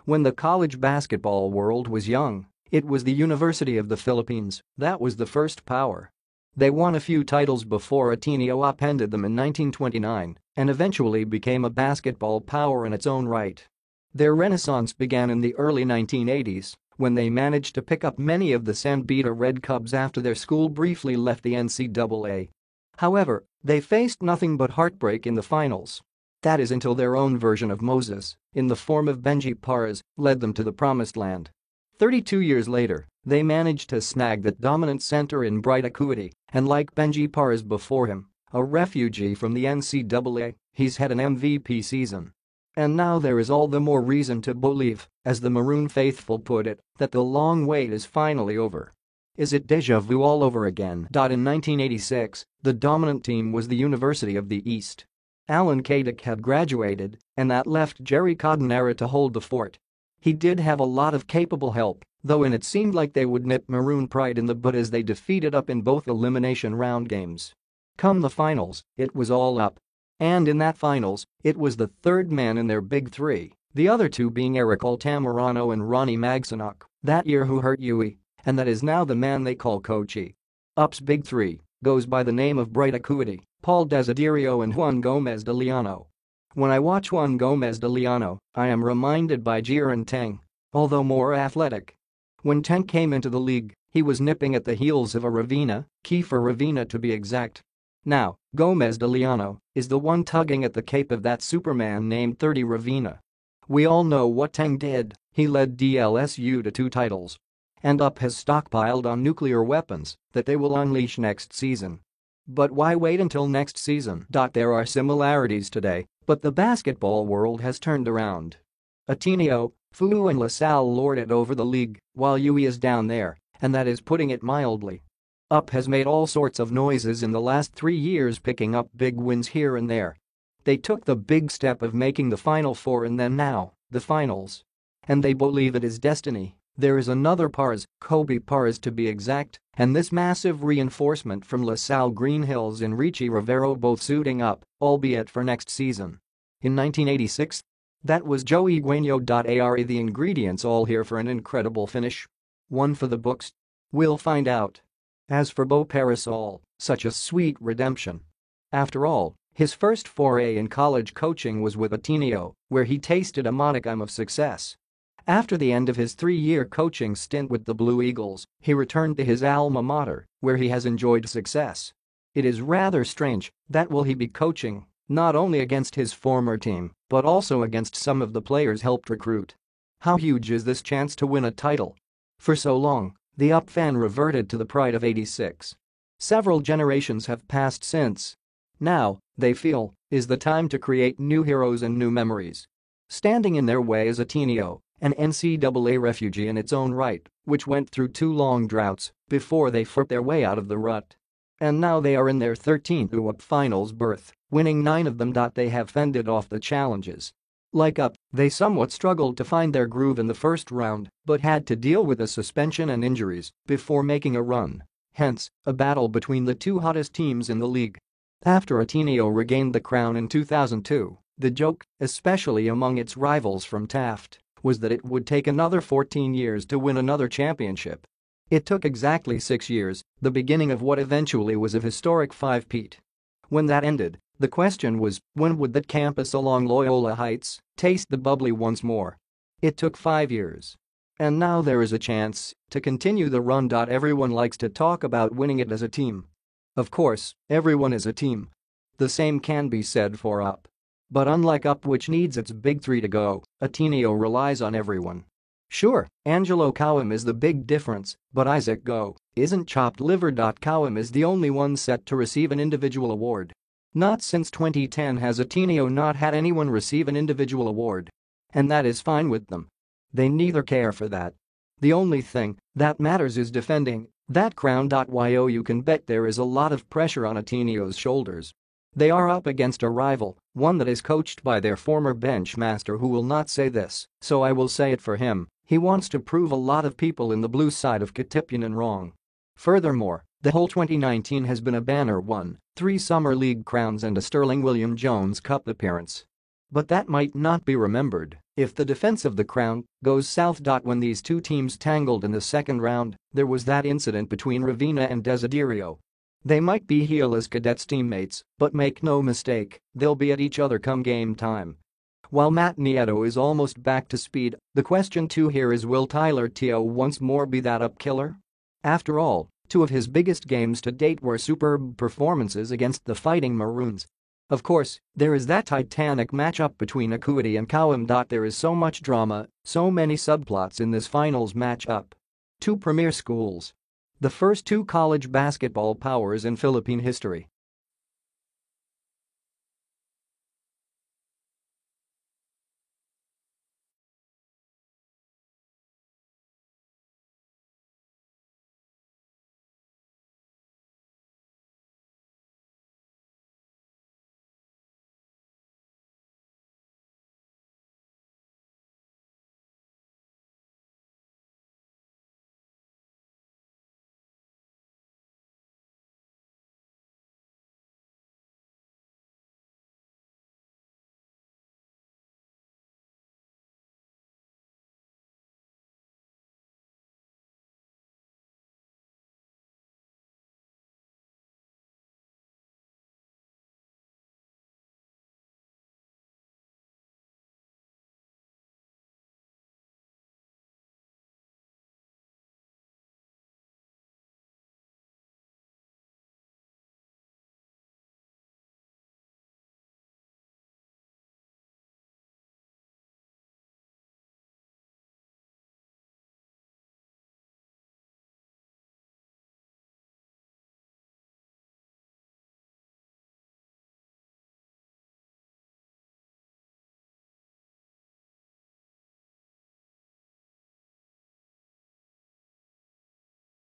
When the college basketball world was young, it was the University of the Philippines that was the first power. They won a few titles before Ateneo upended them in 1929 and eventually became a basketball power in its own right. Their renaissance began in the early 1980s when they managed to pick up many of the San Beda Red Cubs after their school briefly left the NCAA. However, they faced nothing but heartbreak in the finals. That is until their own version of Moses, in the form of Benji Parras, led them to the promised land. 32 years later, they managed to snag that dominant center in Bright Acuity, and like Benji Parras before him, a refugee from the NCAA, he's had an MVP season. And now there is all the more reason to believe, as the Maroon faithful put it, that the long wait is finally over. Is it déjà vu all over again? In 1986, the dominant team was the University of the East. Alan Kadick had graduated, and that left Jerry Codinera to hold the fort. He did have a lot of capable help, though, and it seemed like they would nip Maroon pride in the bud as they defeated up in both elimination round games. Come the finals, it was all up. And in that finals, it was the third man in their big three, the other two being Eric Altamirano and Ronnie Magsanak, that year who hurt Huey, and that is now the man they call Coachy. Up's big three goes by the name of Bright Acuity, Paul Desiderio and Juan Gomez de Leano. When I watch Juan Gomez de Leano, I am reminded by Jiren Teng, although more athletic. When Teng came into the league, he was nipping at the heels of a Ravina, Kiefer Ravina to be exact. Now, Gomez de Leano is the one tugging at the cape of that Superman named 30 Ravina. We all know what Teng did, he led DLSU to 2 titles. And Up has stockpiled on nuclear weapons that they will unleash next season. But why wait until next season? There are similarities today, but the basketball world has turned around. Ateneo, FUU and LaSalle lord it over the league, while UE is down there, and that is putting it mildly. Up has made all sorts of noises in the last 3 years, picking up big wins here and there. They took the big step of making the Final Four and then now, the finals. And they believe it is destiny. There is another Parras, Kobe Parras to be exact, and this massive reinforcement from LaSalle Green Hills and Richie Rivero both suiting up, albeit for next season. In 1986? That was Joe Igueno. Are the ingredients all here for an incredible finish? One for the books? We'll find out. As for Bo Parasol, such a sweet redemption. After all, his first foray in college coaching was with Ateneo, where he tasted a modicum of success. After the end of his 3-year coaching stint with the Blue Eagles, he returned to his alma mater, where he has enjoyed success. It is rather strange that will he be coaching, not only against his former team, but also against some of the players helped recruit. How huge is this chance to win a title? For so long, the Up fan reverted to the pride of '86. Several generations have passed since. Now, they feel, is the time to create new heroes and new memories. Standing in their way is Ateneo, an NCAA refugee in its own right, which went through 2 long droughts before they fought their way out of the rut. And now they are in their 13th UAP finals berth, winning 9 of them. They have fended off the challenges. Like Up, they somewhat struggled to find their groove in the first round, but had to deal with a suspension and injuries before making a run. Hence, a battle between the 2 hottest teams in the league. After Ateneo regained the crown in 2002, the joke, especially among its rivals from Taft, was that it would take another 14 years to win another championship. It took exactly 6 years, the beginning of what eventually was a historic 5-peat. When that ended, the question was, when would that campus along Loyola Heights taste the bubbly once more? It took 5 years. And now there is a chance to continue the run. Everyone likes to talk about winning it as a team. Of course, everyone is a team. The same can be said for Up. But unlike Up, which needs its big 3 to go, Ateneo relies on everyone. Sure, Angelo Cowham is the big difference, but Isaac Go isn't chopped liver. Cowham is the only one set to receive an individual award. Not since 2010 has Ateneo not had anyone receive an individual award. And that is fine with them. They neither care for that. The only thing that matters is defending that crown. You can bet there is a lot of pressure on Ateneo's shoulders. They are up against a rival, one that is coached by their former bench master who will not say this, so I will say it for him. He wants to prove a lot of people in the blue side of Katipunan wrong. Furthermore, the whole 2019 has been a banner one, 3 Summer League crowns and a Sterling William Jones Cup appearance. But that might not be remembered if the defense of the crown goes south. When these two teams tangled in the second round, there was that incident between Ravina and Desiderio. They might be heel-as cadets teammates, but make no mistake, they'll be at each other come game time. While Matt Nieto is almost back to speed, the question too here is, will Tyler Teo once more be that up-killer? After all, two of his biggest games to date were superb performances against the Fighting Maroons. Of course, there is that titanic matchup between Acuity and Kauam. There is so much drama, so many subplots in this finals matchup. Two premier schools. The first two college basketball powers in Philippine history.